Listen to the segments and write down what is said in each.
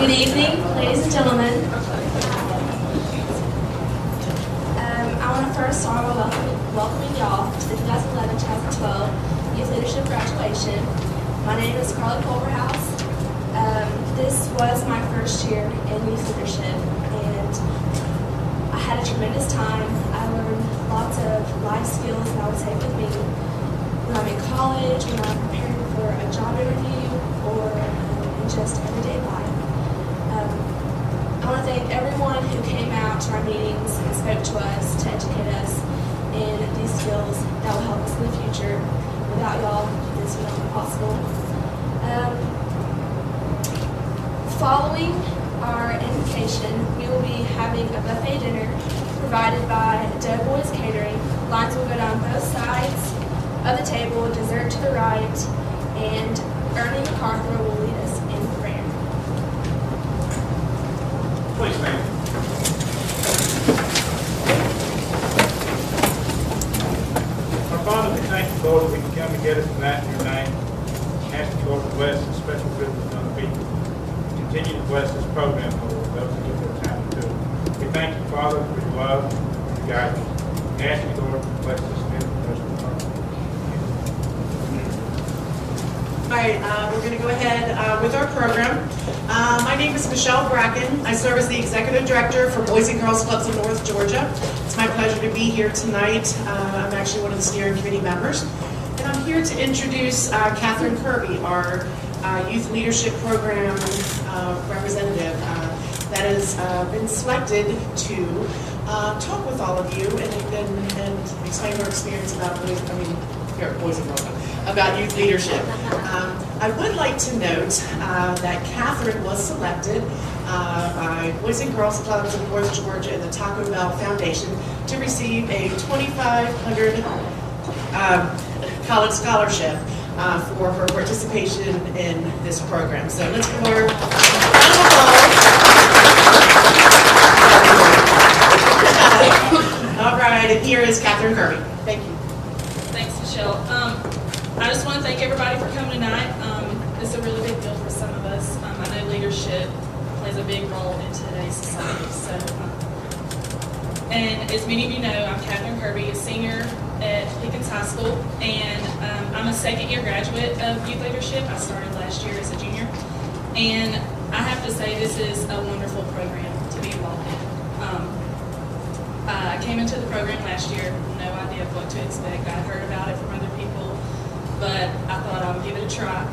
Good evening, ladies and gentlemen. I want to first start by welcoming y'all to the 2011-2012 Youth Leadership Graduation. My name is Culverhouse. This was my first year in youth leadership, and I had a tremendous time. I learned lots of life skills that I would take with me when I'm in college, when I'm preparing for a job interview, or in just everyday life. I want to thank everyone who came out to our meetings and spoke to us to educate us in these skills that will help us in the future. Without y'all, this would not be possible. Following our invitation, we will be having a buffet dinner provided by Doughboys Catering. Lines will go down both sides of the table, dessert to the right, and Ernie MacArthur will lead us in prayer. Please stand. Our Father, we thank you, Lord, that we can come together tonight in your name. Ask you, Lord, to bless the special privilege on the people. Continue to bless this program, Lord, those who give their time to it. We thank you, Father, for your love and your guidance. We ask you, Lord, to bless this new person. All right, we're going to go ahead with our program. My name is Michelle Bracken. I serve as the Executive Director for Boys and Girls Clubs of North Georgia. It's my pleasure to be here tonight. I'm actually one of the steering committee members. And I'm here to introduce Katherine Kirby, our Youth Leadership Program representative that has been selected to talk with all of you and explain her experience about Boys and Girls Club, about youth leadership. I would like to note that Katherine was selected by Boys and Girls Clubs of North Georgia and the Taco Bell Foundation to receive a $2,500 college scholarship for her participation in this program. So let's give her a round of applause. All right, and here is Katherine Kirby. Thank you. Thanks, Michelle. I just want to thank everybody for coming tonight. It's a really big deal for some of us. I know leadership plays a big role in today's society. So, and as many of you know, I'm Katherine Kirby, a senior at Pickens High School, and I'm a second-year graduate of youth leadership. I started last year as a junior, and I have to say this is a wonderful program to be involved in. I came into the program last year, no idea what to expect. I heard about it from other people, but I thought I would give it a try,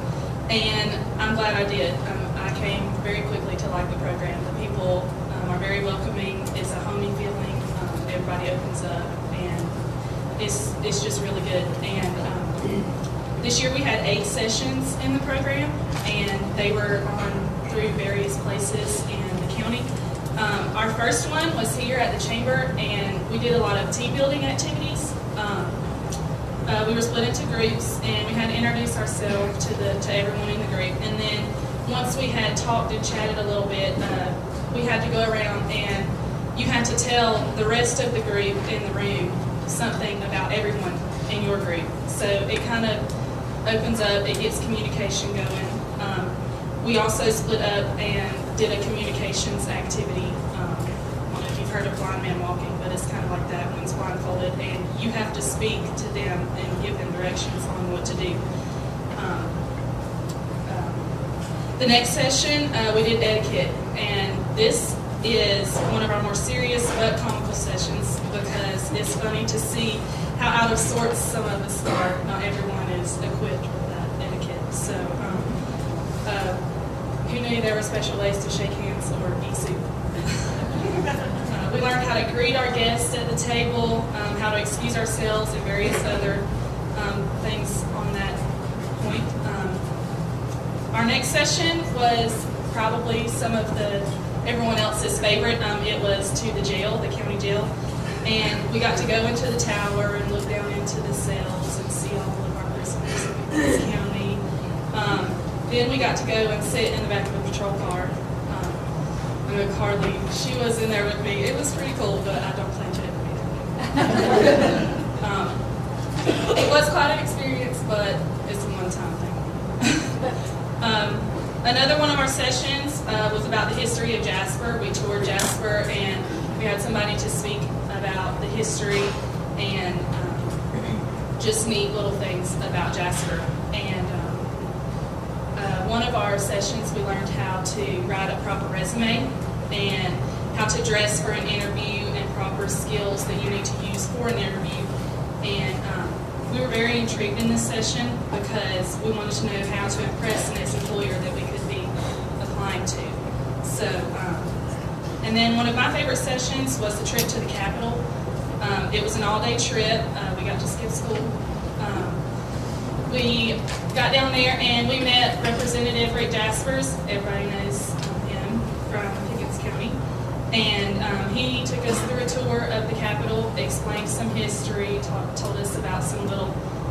and I'm glad I did. I came very quickly to like the program. The people are very welcoming. It's a homey feeling. Everybody opens up, and it's just really good. And this year we had 8 sessions in the program, and they were on through various places in the county. Our first one was here at the chamber, and we did a lot of team building activities. We were split into groups, and we had to introduce ourselves to everyone in the group. And then once we had talked and chatted a little bit, we had to go around and you had to tell the rest of the group in the room something about everyone in your group. So it kind of opens up, it gets communication going. We also split up and did a communications activity. I don't know if you've heard of blind man walking, but it's kind of like that. One's blindfolded, and you have to speak to them and give them directions on what to do. The next session, we did etiquette, and this is one of our more serious but comical sessions because it's funny to see how out of sorts some of us are. Not everyone is equipped with that etiquette. So, who knew there were special ways to shake hands or eat soup? We learned how to greet our guests at the table, how to excuse ourselves, and various other things on that point. Our next session was probably some of everyone else's favorite. It was to the jail, the county jail, and we got to go into the tower and look down into the cells and see all of our prisoners in this county. Then we got to go and sit in the back of a patrol car. I know Carly, she was in there with me. It was pretty cool, but I don't plan to ever be there. It was quite an experience, but it's a one-time thing. Another one of our sessions was about the history of Jasper. We toured Jasper, and we had somebody to speak about the history and just neat little things about Jasper. And one of our sessions, we learned how to write a proper resume and how to dress for an interview and proper skills that you need to use for an interview. And we were very intrigued in this session because we wanted to know how to impress the next employer that we could be applying to. So, and then one of my favorite sessions was the trip to the Capitol. It was an all-day trip. We got to skip school. We got down there and we met Representative Rick Jasperse. Everybody knows him from Pickens County. And he took us through a tour of the Capitol, explained some history, told us about some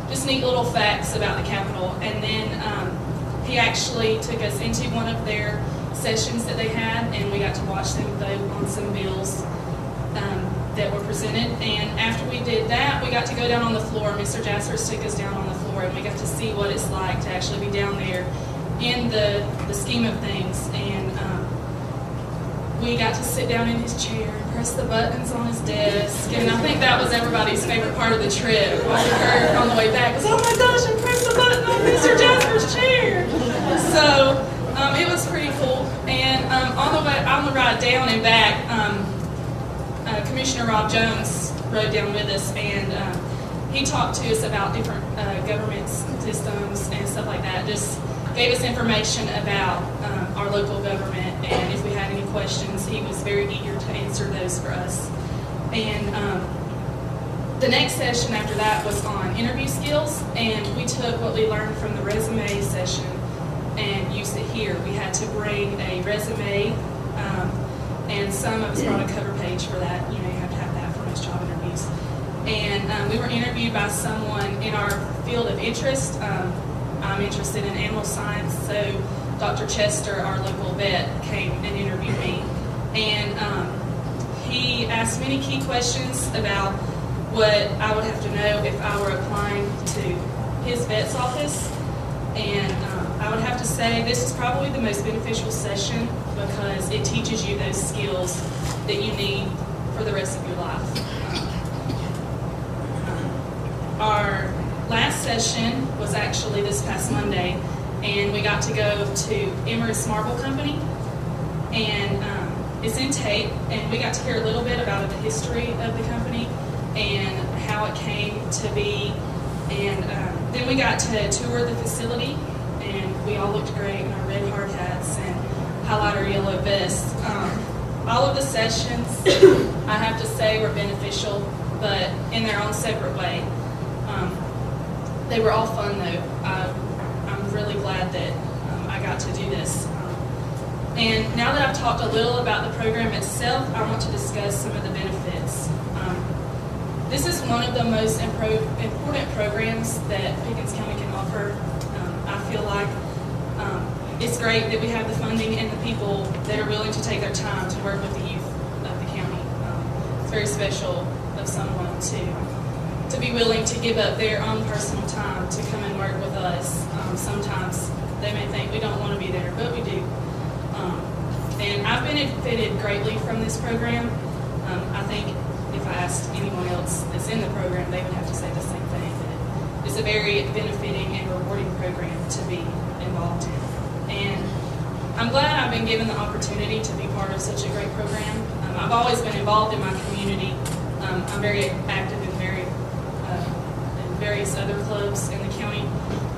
just neat little facts about the Capitol. And then he actually took us into one of their sessions that they had, and we got to watch them vote on some bills that were presented. And after we did that, we got to go down on the floor. Mr. Jasperse took us down on the floor, and we got to see what it's like to actually be down there in the scheme of things. And we got to sit down in his chair and press the buttons on his desk. And I think that was everybody's favorite part of the trip. What we heard on the way back was, oh my gosh, I pressed the button on Mr. Jasper's chair. So it was pretty cool. And on the ride down and back, Commissioner Rob Jones rode down with us, and he talked to us about different government systems and stuff like that. Just gave us information about our local government, and if we had any questions, he was very eager to answer those for us. And the next session after that was on interview skills, and we took what we learned from the resume session and used it here. We had to bring a resume, and some of us brought a cover page for that. You know, you have to have that for most job interviews. And we were interviewed by someone in our field of interest. I'm interested in animal science, so Dr. Chester, our local vet, came and interviewed me. And he asked many key questions about what I would have to know if I were applying to his vet's office. And I would have to say this is probably the most beneficial session because it teaches you those skills that you need for the rest of your life. Our last session was actually this past Monday, and we got to go to Emer's Marble Company, and it's in Tate, and we got to hear a little bit about the history of the company and how it came to be. And then we got to tour the facility, and we all looked great in our red hard hats and highlighter yellow vests. All of the sessions, I have to say, were beneficial, but in their own separate way. They were all fun, though. I'm really glad that I got to do this. And now that I've talked a little about the program itself, I want to discuss some of the benefits. This is one of the most important programs that Pickens County can offer. I feel like it's great that we have the funding and the people that are willing to take their time to work with the youth of the county. It's very special of someone to be willing to give up their own personal time to come and work with us. Sometimes they may think we don't want to be there, but we do. And I've benefited greatly from this program. I think if I asked anyone else that's in the program, they would have to say the same thing, that it's a very benefiting and rewarding program to be involved in. And I'm glad I've been given the opportunity to be part of such a great program. I've always been involved in my community. I'm very active in various other clubs in the county,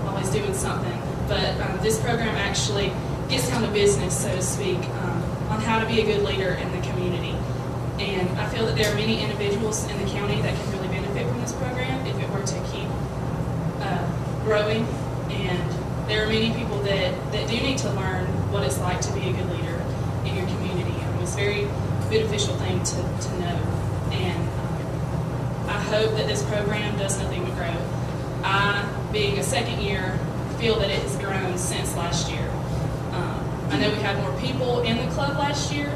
always doing something. But this program actually gets down to business, so to speak, on how to be a good leader in the community. And I feel that there are many individuals in the county that can really benefit from this program if it were to keep growing. And there are many people that do need to learn what it's like to be a good leader in your community. It's a very beneficial thing to know. And I hope that this program does nothing but grow. I, being a second year, feel that it has grown since last year. I know we had more people in the club last year,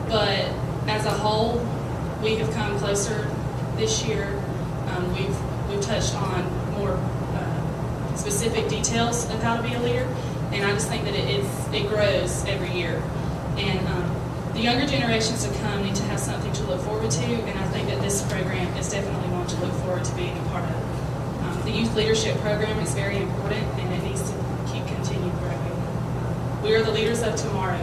but as a whole, we have come closer this year. We've touched on more specific details of how to be a leader, and I just think that it grows every year. And younger generations to come need to have something to look forward to, and I think that this program is definitely one to look forward to being a part of. The youth leadership program is very important, and it needs to keep continuing growing. We are the leaders of tomorrow,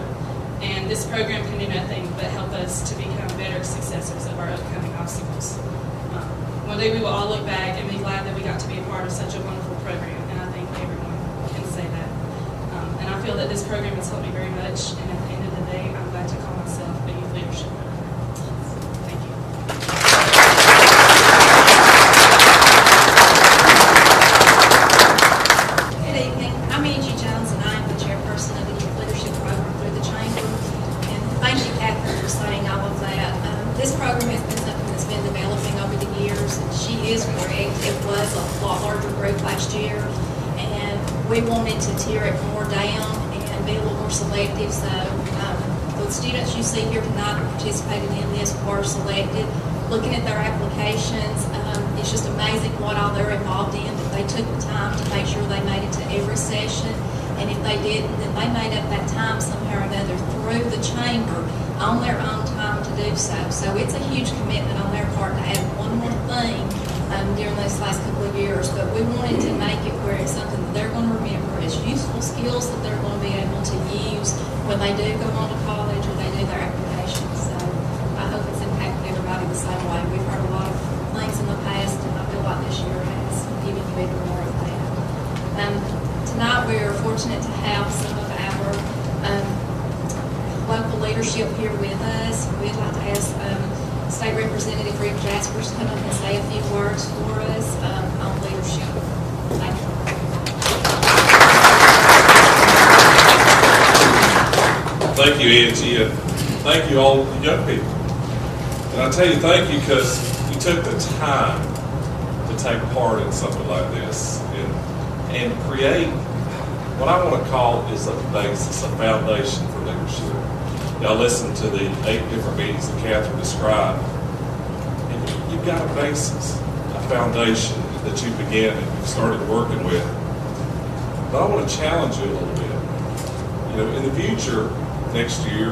and this program can do nothing but help us to become better successors of our upcoming obstacles. One day we will all look back and be glad that we got to be a part of such a wonderful program, and I think everyone can say that. And I feel that this program has helped me very much, and at the end of the day, I'm glad to call myself a youth leadership program. Thank you. Good evening. I'm Angie Jones, and I'm the chairperson of the Youth Leadership Program through the Chamber. And thank you, Katherine, for saying all of that. This program has been something that's been developing over the years, and she is correct. It was a lot larger group last year, and we wanted to tear it more down and be a little more selective. So the students you see here tonight that participated in this were selected. Looking at their applications, it's just amazing what all they're involved in. But they took the time to make sure they made it to every session, and if they didn't, then they made up that time somehow or another through the chamber on their own time to do so. So it's a huge commitment on their part to add one more thing during these last couple of years. But we wanted to make it where it's something that they're going to remember as useful skills that they're going to be able to use when they do go on to college or they do their applications. So I hope it's impacted everybody the same way. We've heard a lot of things in the past, and I feel like this year has even been more of that. Tonight we are fortunate to have some of our local leadership here with us. We'd like to ask State Representative Rick Jasperse to come up and say a few words for us on leadership. Thank you. Thank you, Angie, and thank you all the young people. And I tell you thank you because you took the time to take part in something like this and create what I want to call is a basis, a foundation for leadership. Y'all listened to the 8 different meetings that Katherine described. And you've got a basis, a foundation that you began and you started working with. But I want to challenge you a little bit. You know, in the future, next year,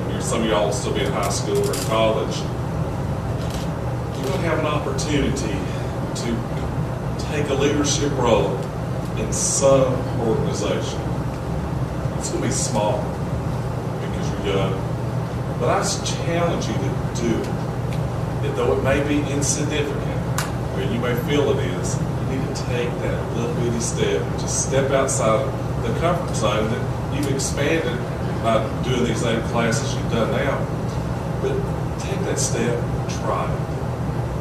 when some of y'all will still be in high school or in college, you're going to have an opportunity to take a leadership role in some organization. It's going to be small because you're young, but I just challenge you to do it, though it may be insignificant, or you may feel it is. You need to take that little bitty step, just step outside the comfort zone that you've expanded by doing these 8 classes you've done now. But take that step, try it.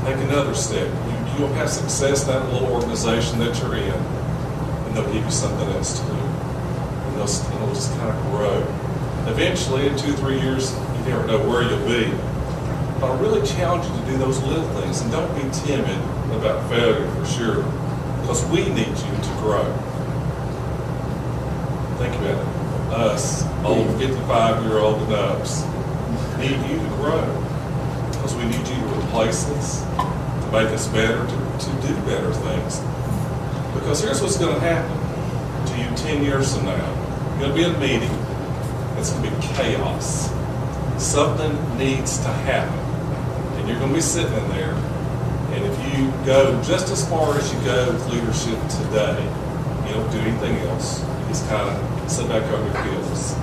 Take another step. You'll have success in that little organization that you're in, and they'll give you something else to do. And it'll just kind of grow. Eventually, in 2-3 years, you never know where you'll be. But I really challenge you to do those little things, and don't be timid about failure for sure, because we need you to grow. Think about it. Us, old 55-year-old and ups, need you to grow, because we need you to replace us, to make us better, to do better things. Because here's what's going to happen to you 10 years from now. You're going to be in a meeting. It's going to be chaos. Something needs to happen. And you're going to be sitting in there. And if you go just as far as you go with leadership today, you don't do anything else. You just kind of sit back on your heels.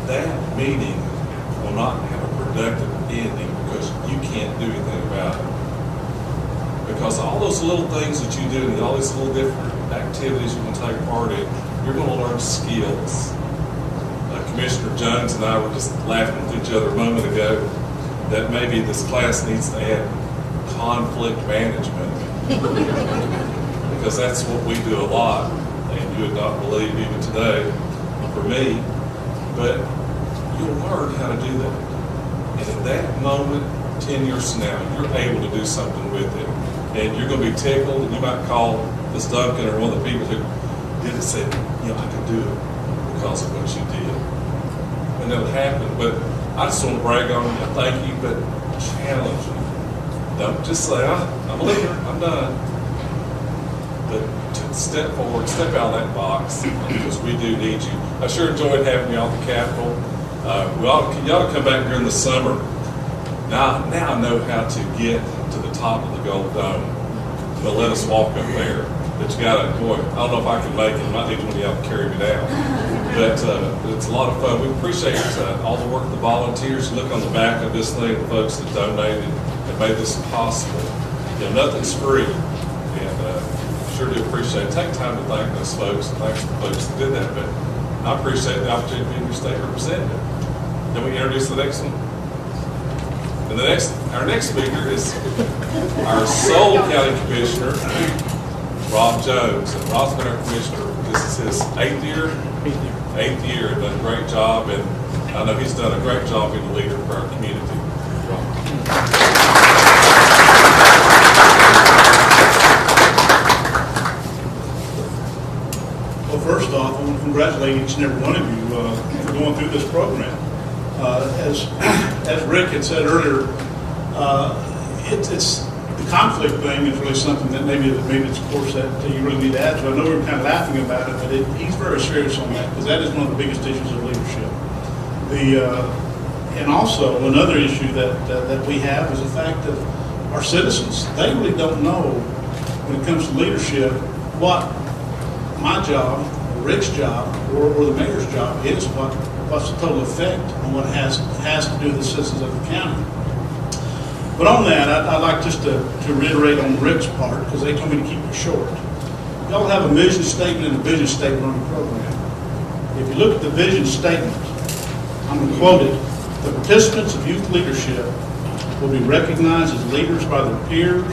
That meeting will not have a productive ending because you can't do anything about it. Because all those little things that you do and all these little different activities you can take part in, you're going to learn skills. Commissioner Jones and I were just laughing with each other a moment ago that maybe this class needs to add conflict management. Because that's what we do a lot, and you would not believe even today for me. But you'll learn how to do that. And in that moment, 10 years from now, you're able to do something with it. And you're going to be tickled, and you might call this Duncan or one of the people who did it, say, you know, I can do it because of what you did. And it'll happen. But I just want to brag on you, thank you, but challenge you. Don't just say, I'm a leader, I'm done. But to step forward, step out of that box, because we do need you. I sure enjoyed having you out at the Capitol. you ought to come back during the summer. Now I know how to get to the top of the Gold Dome. They'll let us walk up there. But you got to, boy, I don't know if I can make it. I might need one of y'all to carry me down. But it's a lot of fun. We appreciate all the work of the volunteers. Look on the back of this thing, the folks that donated and made this possible. You know, nothing's free. And sure do appreciate it. Take time to thank those folks and thanks to the folks that did that. But I appreciate the opportunity to be your state representative. Then we introduce the next one. And our next speaker is our sole county commissioner, Rob Jones. And Rob's been our commissioner. This is his 8th year. 8th year, and done a great job. And I know he's done a great job being a leader for our community. Rob. Well, first off, I want to congratulate each and every one of you for going through this program. As Rick had said earlier, it's the conflict thing is really something that maybe it's a course that you really need to add to. I know we were kind of laughing about it, but he's very serious on that because that is one of the biggest issues of leadership. And also another issue that we have is the fact that our citizens, they really don't know when it comes to leadership what my job, Rick's job, or the mayor's job is, what's the total effect on what has to do with the citizens of the county. But on that, I'd like just to reiterate on Rick's part, because they told me to keep it short. Y'all have a mission statement and a vision statement on the program. If you look at the vision statement, I'm going to quote it: "The participants of youth leadership will be recognized as leaders by their peers,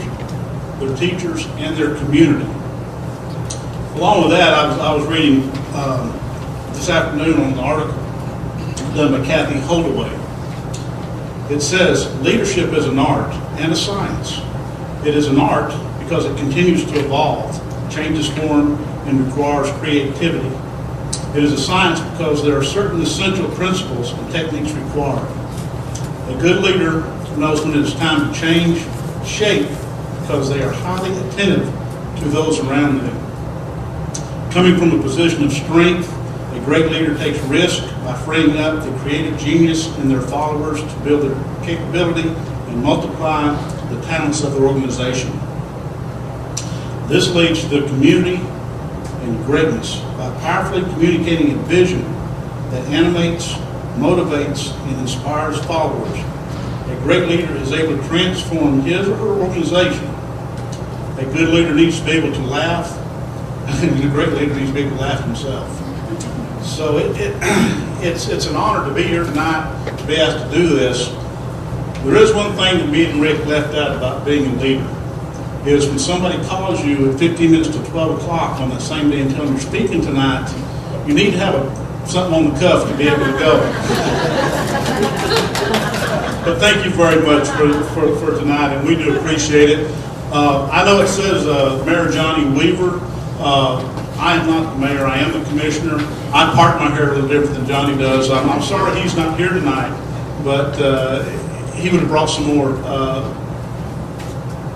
their teachers, and their community." Along with that, I was reading this afternoon on an article done by Kathy Holdaway. It says, "Leadership is an art and a science. It is an art because it continues to evolve, changes form, and requires creativity. It is a science because there are certain essential principles and techniques required. A good leader knows when it is time to change shape because they are highly attentive to those around them. Coming from a position of strength, a great leader takes risk by freeing up the creative genius in their followers to build their capability and multiply the talents of their organization. This leads to the community and greatness by powerfully communicating a vision that animates, motivates, and inspires followers. A great leader is able to transform his or her organization. A good leader needs to be able to laugh, and a great leader needs to be able to laugh himself." So it's an honor to be here tonight, to be asked to do this. There is one thing that me and Rick left out about being a leader, is when somebody calls you at 15 minutes to 12 o'clock on that same day and tells them you're speaking tonight, you need to have something on the cuff to be able to go. But thank you very much for tonight, and we do appreciate it. I know it says Mayor Johnny Weaver. I am not the mayor, I am the commissioner. I part my hair a little different than Johnny does. I'm sorry he's not here tonight, but he would have brought some more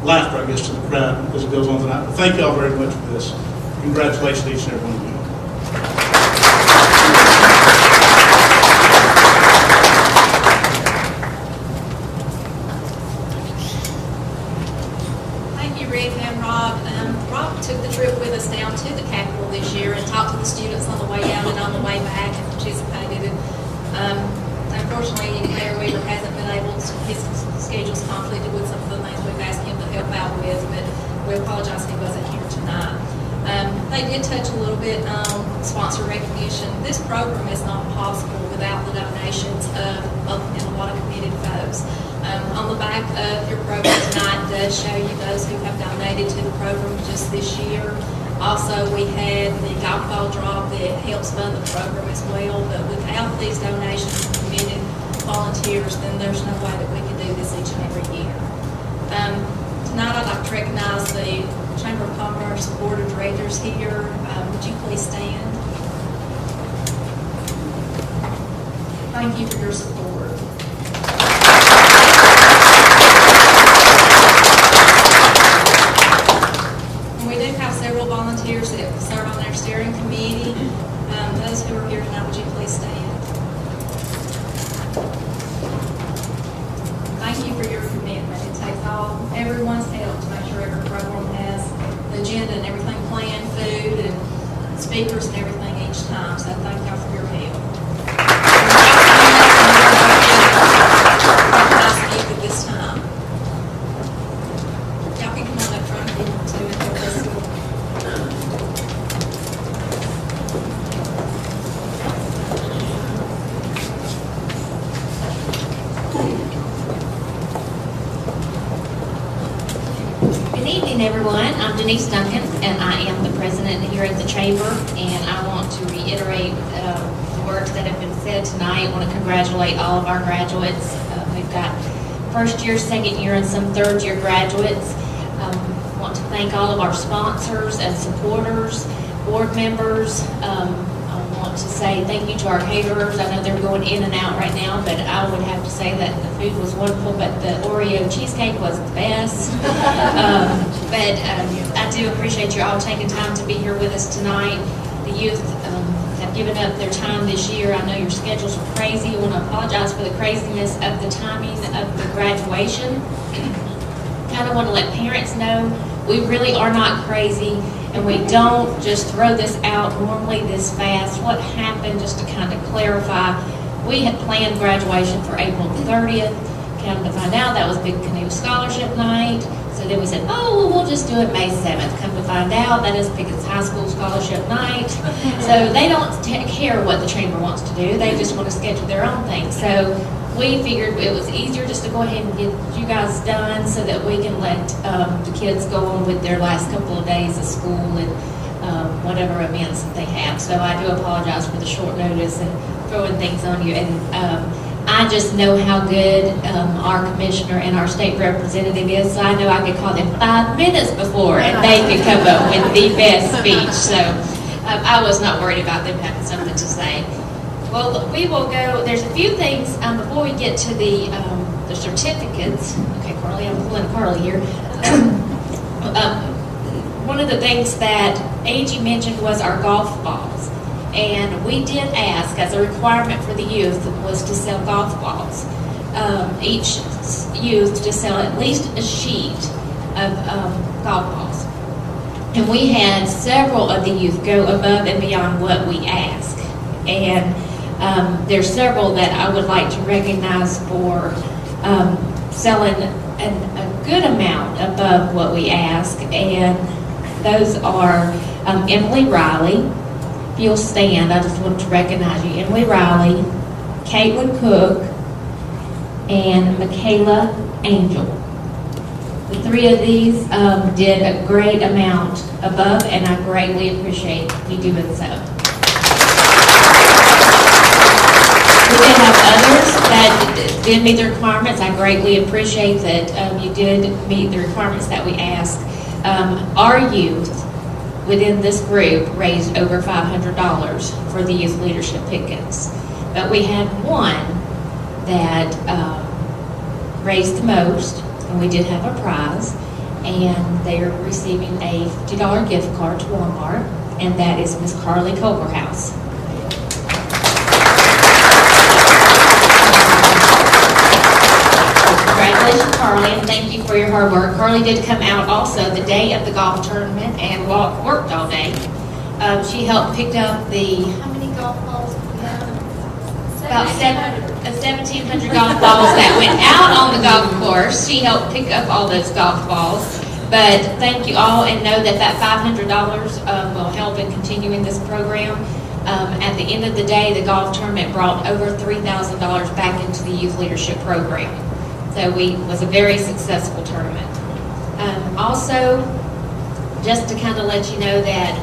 laughter, I guess, to the crowd as it goes on tonight. But thank you all very much for this. Congratulations to each and every one of you. Thank you, Rick and Rob. Rob took the trip with us down to the Capitol this year and talked to the students on the way out and on the way back and participated. Unfortunately, Mayor Weaver hasn't been able to, his schedule's conflicted with some of the things we've asked him to help out with, but we apologize he wasn't here tonight. They did touch a little bit on sponsor recognition. This program is not possible without the donations of a lot of committed folks. On the back of your program tonight does show you those who have donated to the program just this year. Also, we had the golf ball drop that helps fund the program as well, but without these donations from committed volunteers, then there's no way that we can do this each and every year. Tonight, I'd like to recognize the Chamber of Commerce Board of Directors here. Would you please stand? Thank you for your support. We do have several volunteers that serve on our steering committee. Those who are here tonight, would you please stand? speakers and everything each time, so thank y'all for your help. Recognize me at this time. Y'all can come on up front if you want to and help us. Good evening, everyone. I'm Denise Duncan, and I am the president here at the Chamber, and I want to reiterate the words that have been said tonight. I want to congratulate all of our graduates. We've got first year, second year, and some third year graduates. I want to thank all of our sponsors and supporters, board members. I want to say thank you to our caterers. I know they're going in and out right now, but I would have to say that the food was wonderful, but the Oreo cheesecake was the best. I do appreciate you all taking time to be here with us tonight. The youth have given up their time this year. I know your schedules are crazy. I want to apologize for the craziness of the timing of the graduation. Kind of want to let parents know we really are not crazy, and we don't just throw this out normally this fast. What happened, just to kind of clarify, we had planned graduation for April 30th. Come to find out, that was Big Canoe Scholarship Night. So then we said, oh, well, we'll just do it May 7th. Come to find out, that is Pickens High School Scholarship Night. So they don't care what the Chamber wants to do. They just want to schedule their own thing. So we figured it was easier just to go ahead and get you guys done so that we can let the kids go on with their last couple of days of school and whatever events that they have. So I do apologize for the short notice and throwing things on you. And I just know how good our commissioner and our state representative is, so I know I could call them 5 minutes before and they could come up with the best speech. So I was not worried about them having something to say. Well, we will go, there's a few things before we get to the certificates. Okay, Carly, I'm pulling Carly here. One of the things that Angie mentioned was our golf balls. And we did ask, as a requirement for the youth, was to sell golf balls. Each youth to sell at least a sheet of golf balls. And we had several of the youth go above and beyond what we asked. And there's several that I would like to recognize for selling a good amount above what we ask. And those are Emily Riley. If you'll stand, I just want to recognize you. Emily Riley, Caitlin Cook, and Michaela Angel. The three of these did a great amount above, and I greatly appreciate you doing so. We did have others that did meet the requirements. I greatly appreciate that you did meet the requirements that we asked. Our youth within this group raised over $500 for the Youth Leadership Pickens. But we had one that raised the most, and we did have a prize, and they are receiving a $50 gift card to Walmart, and that is Miss Carly Culverhouse. Congratulations, Carly, and thank you for your hard work. Carly did come out also the day of the golf tournament and worked all day. She helped pick up the, how many golf balls did we have? About 1,700 golf balls that went out on the golf course. She helped pick up all those golf balls. But thank you all, and know that that $500 will help in continuing this program. At the end of the day, the golf tournament brought over $3,000 back into the youth leadership program. So it was a very successful tournament. Also, just to kind of let you know that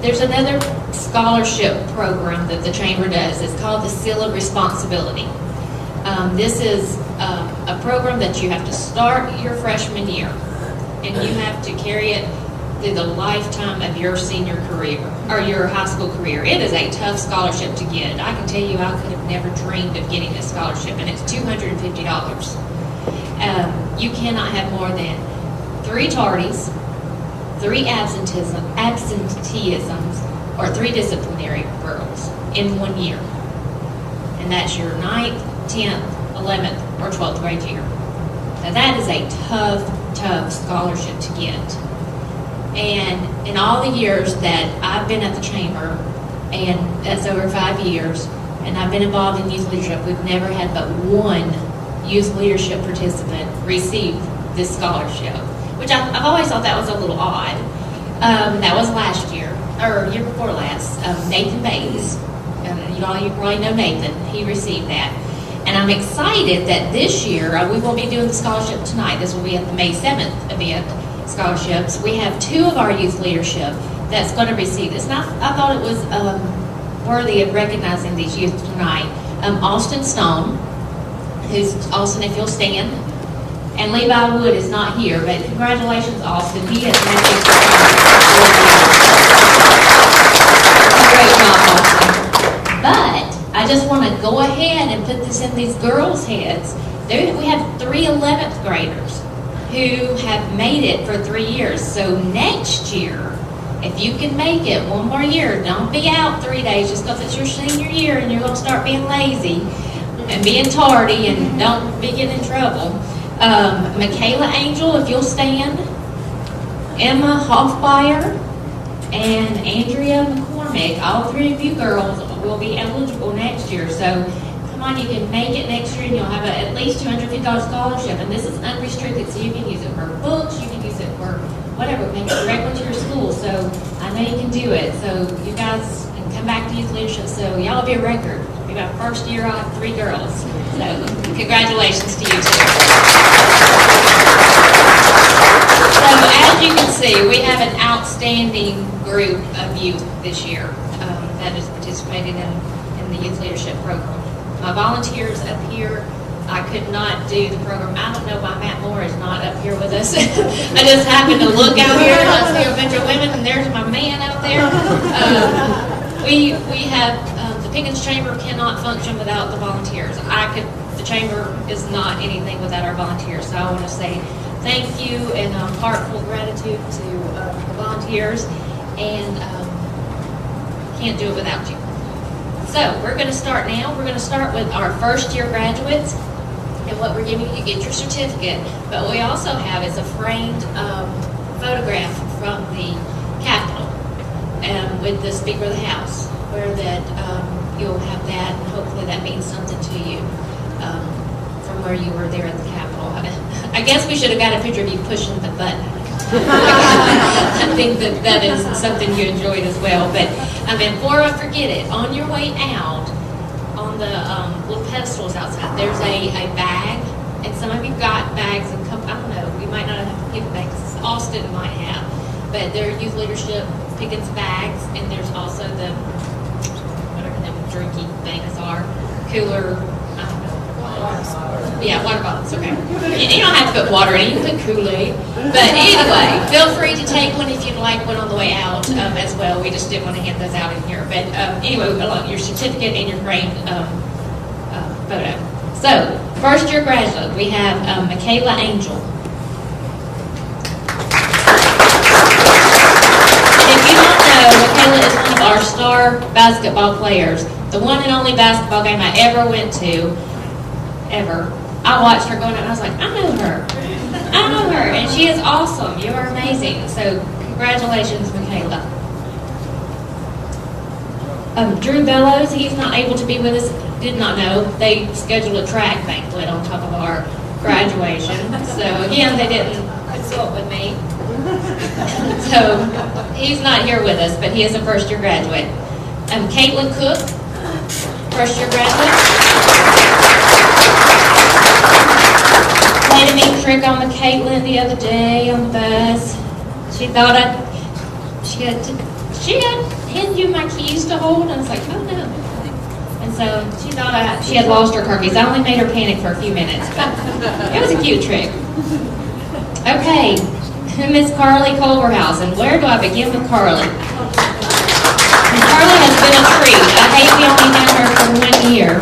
there's another scholarship program that the Chamber does. It's called the Seal of Responsibility. This is a program that you have to start your freshman year, and you have to carry it through the lifetime of your senior career, or your high school career. It is a tough scholarship to get. I can tell you I could have never dreamed of getting this scholarship, and it's $250. You cannot have more than 3 tardies, 3 absenteeisms, or 3 disciplinary girls in 1 year. And that's your 9th, 10th, 11th, or 12th grade year. Now that is a tough scholarship to get. And in all the years that I've been at the chamber, and that's over 5 years, and I've been involved in youth leadership, we've never had but one youth leadership participant receive this scholarship, which I've always thought that was a little odd. That was last year, or year before last, Nathan Bates. You probably know Nathan. He received that. And I'm excited that this year, we will be doing the scholarship tonight. This will be at the May 7th event, scholarships. We have 2 of our youth leadership that's going to receive this. And I thought it was worthy of recognizing these youth tonight. Austin Stone, who's Austin, if you'll stand. And Levi Wood is not here, but congratulations, Austin. He has made a great job, Austin. But I just want to go ahead and put this in these girls' heads. We have 3 11th graders who have made it for 3 years. So next year, if you can make it one more year, don't be out 3 days just because it's your senior year and you're going to start being lazy and being tardy and don't be getting in trouble. Michaela Angel, if you'll stand. Emma Hoffmeyer and Andrea McCormick, all 3 of you girls will be eligible next year. So come on, you can make it next year and you'll have at least $250 scholarship. And this is unrestricted, so you can use it for books, you can use it for whatever, make it directly to your school. So I know you can do it. So you guys can come back to youth leadership. So y'all will be a record. It'll be my first year, I'll have 3 girls. So congratulations to you too. So as you can see, we have an outstanding group of youth this year that has participated in the youth leadership program. My volunteers up here, I could not do the program. I don't know why Matt Moore is not up here with us. I just happened to look out here and I see a bunch of women, and there's my man out there. We have the Pickens Chamber cannot function without the volunteers. The chamber is not anything without our volunteers. So I want to say thank you and heartfelt gratitude to the volunteers, and can't do it without you. So we're going to start now. We're going to start with our first year graduates, and what we're giving you get your certificate. But what we also have is a framed photograph from the Capitol with the Speaker of the House, where that you'll have that, and hopefully that means something to you from where you were there at the Capitol. I guess we should have got a picture of you pushing the button. I think that is something you enjoyed as well. But before I forget it, on your way out, on the little pedestals outside, there's a bag, and some of you got bags, and I don't know, we might not have gift bags. Austin might have, but they're youth leadership Pickens bags, and there's also the whatever the drinking things are, cooler. Yeah, water bottles, okay. You don't have to put water in it, you can put Kool-Aid. But anyway, feel free to take one if you'd like one on the way out as well. We just didn't want to hand those out in here. But anyway, your certificate and your framed photo. So, first year graduate, we have Michaela Angel. And if you don't know, Michaela is one of our star basketball players. The one and only basketball game I ever went to, ever. I watched her going out and I was like, I know her, and she is awesome. You are amazing. So congratulations, Michaela. Drew Bellows, he's not able to be with us. Did not know they scheduled a track banquet on top of our graduation. So again, they didn't consult with me. So he's not here with us, but he is a first year graduate. Caitlin Cook, first year graduate. Made a mean trick on the Caitlin the other day on the bus. She thought she had handed you my keys to hold, and I was like, oh no. And so she thought she had lost her car keys. I only made her panic for a few minutes, but it was a cute trick. Okay, Miss Carly Culverhouse, and where do I begin with Carly? And Carly has been a treat. I hate we only had her for 1 year.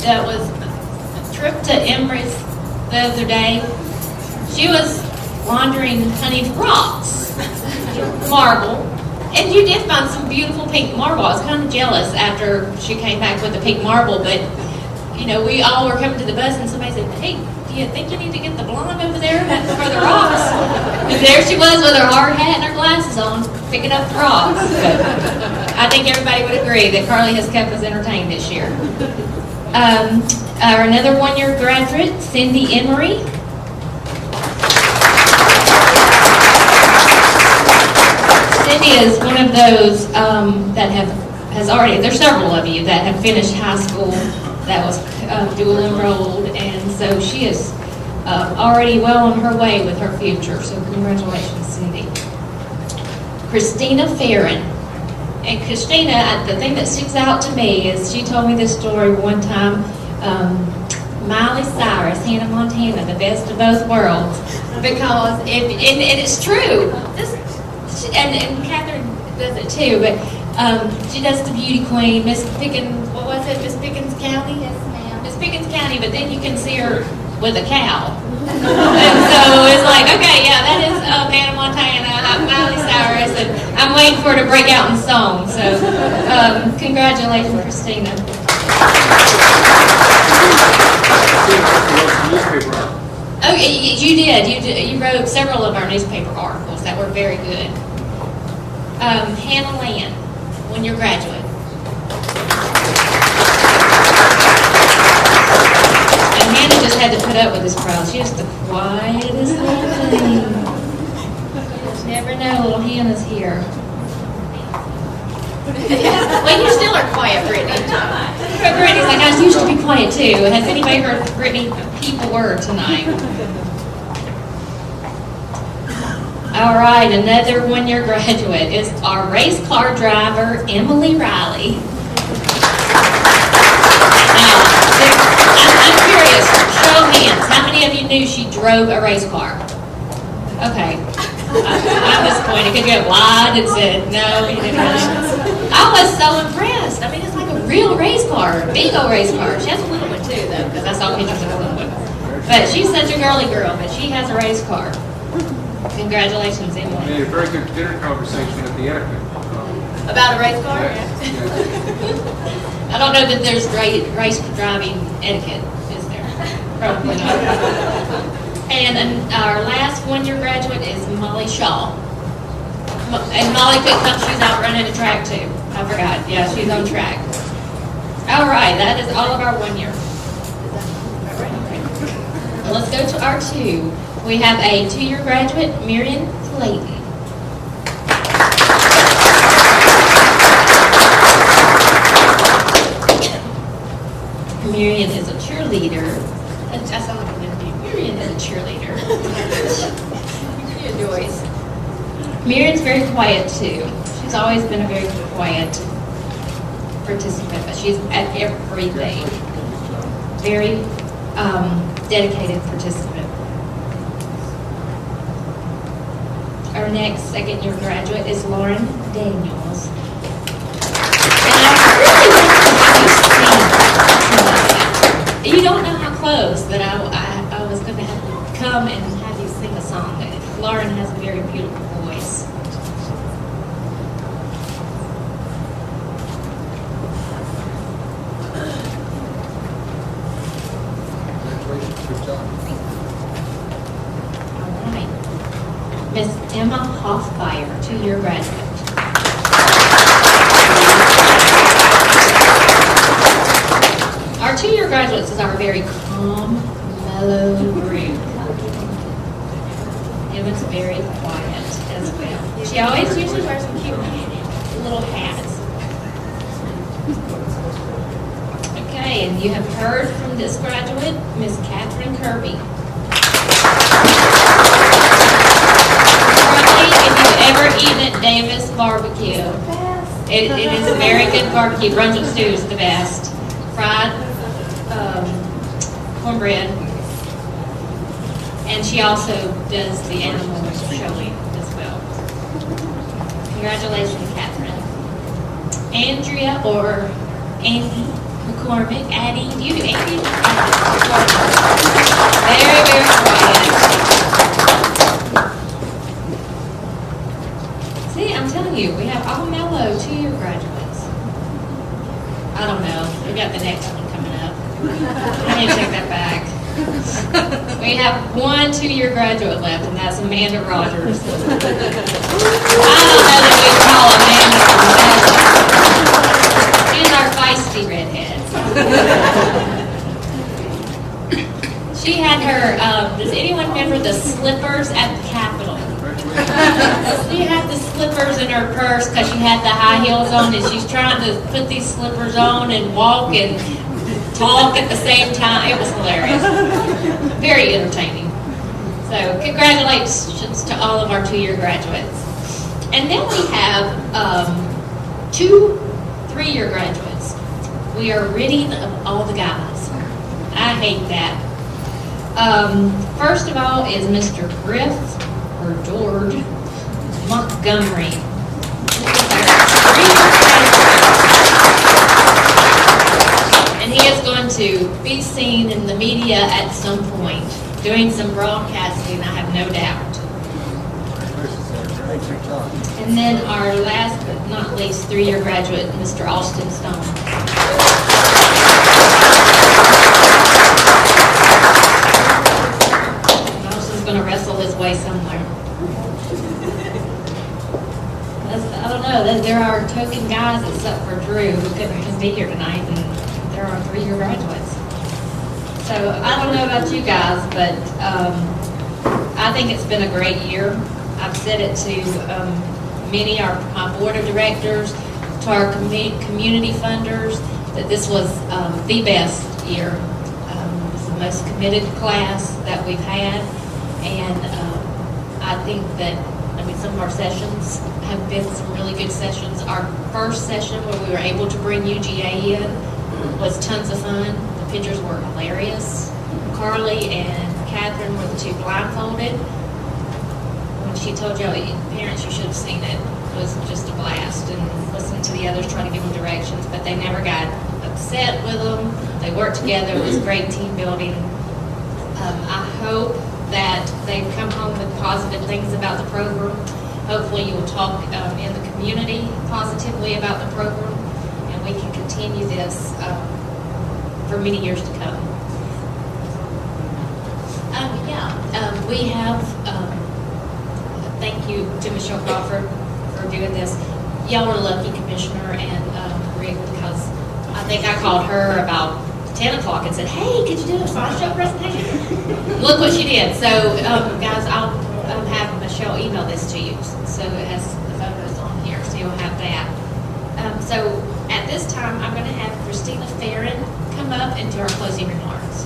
That was a trip to Emirates the other day. She was wandering honeyed rocks, marble, and you did find some beautiful pink marble. I was kind of jealous after she came back with the pink marble, but you know, we all were coming to the bus and somebody said, hey, do you think you need to get the blonde over there for the rocks? And there she was with her hard hat and her glasses on, picking up the rocks. But I think everybody would agree that Carly has kept us entertained this year. Another one-year graduate, Cindy Emery. Cindy is one of those that has already, there's several of you that have finished high school that was dual enrolled, and so she is already well on her way with her future, so congratulations, Cindy. Christina Farron. And Christina, the thing that sticks out to me is she told me this story one time, Miley Cyrus, Hannah Montana, the best of both worlds, because, and it's true, and Katherine does it too, but she does the beauty queen, Miss Pickens, what was it, Miss Pickens County? Yes, ma'am. Miss Pickens County, but then you can see her with a cow. And so it's like, okay, yeah, that is Hannah Montana, I'm Miley Cyrus, and I'm waiting for her to break out in song, so congratulations, Christina. Oh, you did. You wrote several of our newspaper articles that were very good. Hannah Land, one-year graduate. And Hannah just had to put up with this crowd. She was the quietest little thing. Never know, little Hannah's here. Well, you still are quiet, Brittany. Brittany's like, I used to be quiet too. Has anybody heard Brittany peep a word tonight? All right, another one-year graduate is our race car driver, Emily Riley. Now, I'm curious, show of hands, how many of you knew she drove a race car? Okay, I'm disappointed because you have lied and said, no, you didn't really. I was so impressed. I mean, it's like a real race car, a big old race car. She has a little one too, though, because I saw pictures of a little one. But she's such a girly girl, but she has a race car. Congratulations, Emily. We had a very good dinner conversation at the etiquette. About a race car? Yes. I don't know that there's race driving etiquette, is there? Probably not. And our last one-year graduate is Molly Shaw. And Molly couldn't come, she's out running a track too. I forgot, yeah, she's on track. All right, that is all of our 1 year. Let's go to our 2. We have a 2-year graduate, Miriam Clayton. Miriam is a cheerleader. That's all I'm going to do. Miriam is a cheerleader. She enjoys. Miriam's very quiet too. She's always been a very quiet participant, but she's at everything. Very dedicated participant. Our next second-year graduate is Lauren Daniels. And I really want to have you sing tonight. You don't know how close that I was going to have to come and have you sing a song. Lauren has a very beautiful voice. Congratulations, good job. All right. Miss Emma Hoffmeyer, 2-year graduate. Our 2-year graduates is our very calm, mellow group. Emma's very quiet as well. She always usually wears some cute little hats. Okay, and you have heard from this graduate, Miss Katherine Kirby. If you've ever eaten at Davis Barbecue, it is a very good barbecue. Brunswick stew is the best. Fried cornbread. And she also does the animal showing as well. Congratulations, Katherine. Andrea or Angie McCormick. Addie, do you do Angie? Very, very quiet. See, I'm telling you, we have all mellow 2-year graduates. I don't know. We got the next one coming up. I need to take that back. We have one 2-year graduate left, and that's Amanda Rogers. I don't know that we call Amanda from She's our feisty redhead. She had her, does anyone remember the slippers at the Capitol? She had the slippers in her purse because she had the high heels on, and she's trying to put these slippers on and walk and talk at the same time. It was hilarious. Very entertaining. So congratulations to all of our 2-year graduates. And then we have 2 3-year graduates. We are ridding of all the guys. I hate that. First of all is Mr. Griff, or George, Montgomery. And he is going to be seen in the media at some point, doing some broadcasting, I have no doubt. And then our last but not least 3-year graduate, Mr. Austin Stone. Austin's going to wrestle his way somewhere. I don't know, there are token guys except for Drew who couldn't be here tonight, and there are 3-year graduates. So I don't know about you guys, but I think it's been a great year. I've said it to many, my board of directors, to our community funders, that this was the best year. It was the most committed class that we've had, and I think that, some of our sessions have been some really good sessions. Our first session where we were able to bring UGA in was tons of fun. The pictures were hilarious. Carly and Katherine were the 2 blindfolded. When she told y'all, parents, you should have seen it. It was just a blast, and listening to the others try to give them directions, but they never got upset with them. They worked together. It was great team building. I hope that they've come home with positive things about the program. Hopefully you will talk in the community positively about the program, and we can continue this for many years to come. We have, thank you to Michelle Crawford for doing this. Y'all are lucky, Commissioner and Rick, because I think I called her about 10 o'clock and said, hey, could you do a slideshow presentation? Look what she did. So, guys, I'll have Michelle email this to you. So it has the photos on here, so you'll have that. So at this time, I'm going to have Christina Farron come up and do our closing remarks.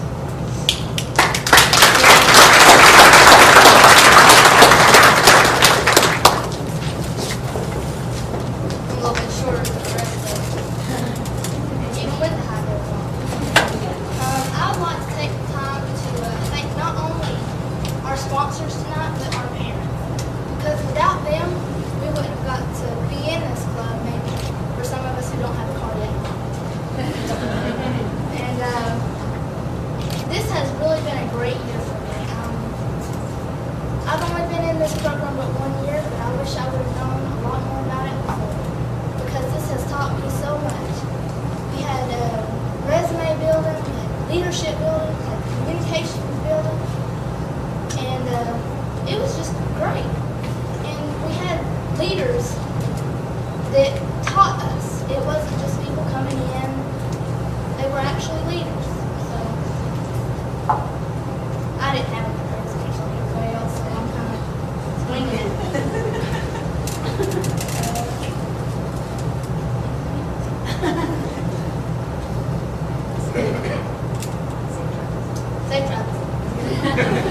A little bit shorter than the rest of it. Even with the high heels on. I would like to take the time to thank not only our sponsors tonight, but our parents. Because without them, we wouldn't have got to be in this club, maybe, for some of us who don't have a car yet. And this has really been a great year for me. I've only been in this program but 1 year, but I wish I would have known a lot more about it before. Because this has taught me so much. We had resume building, we had leadership building, we had communications building, and it was just great. And we had leaders that taught us. It wasn't just people coming in, they were actually leaders. So I didn't have any presentation like everybody else, so I'm kind of swinging it. Safe travels.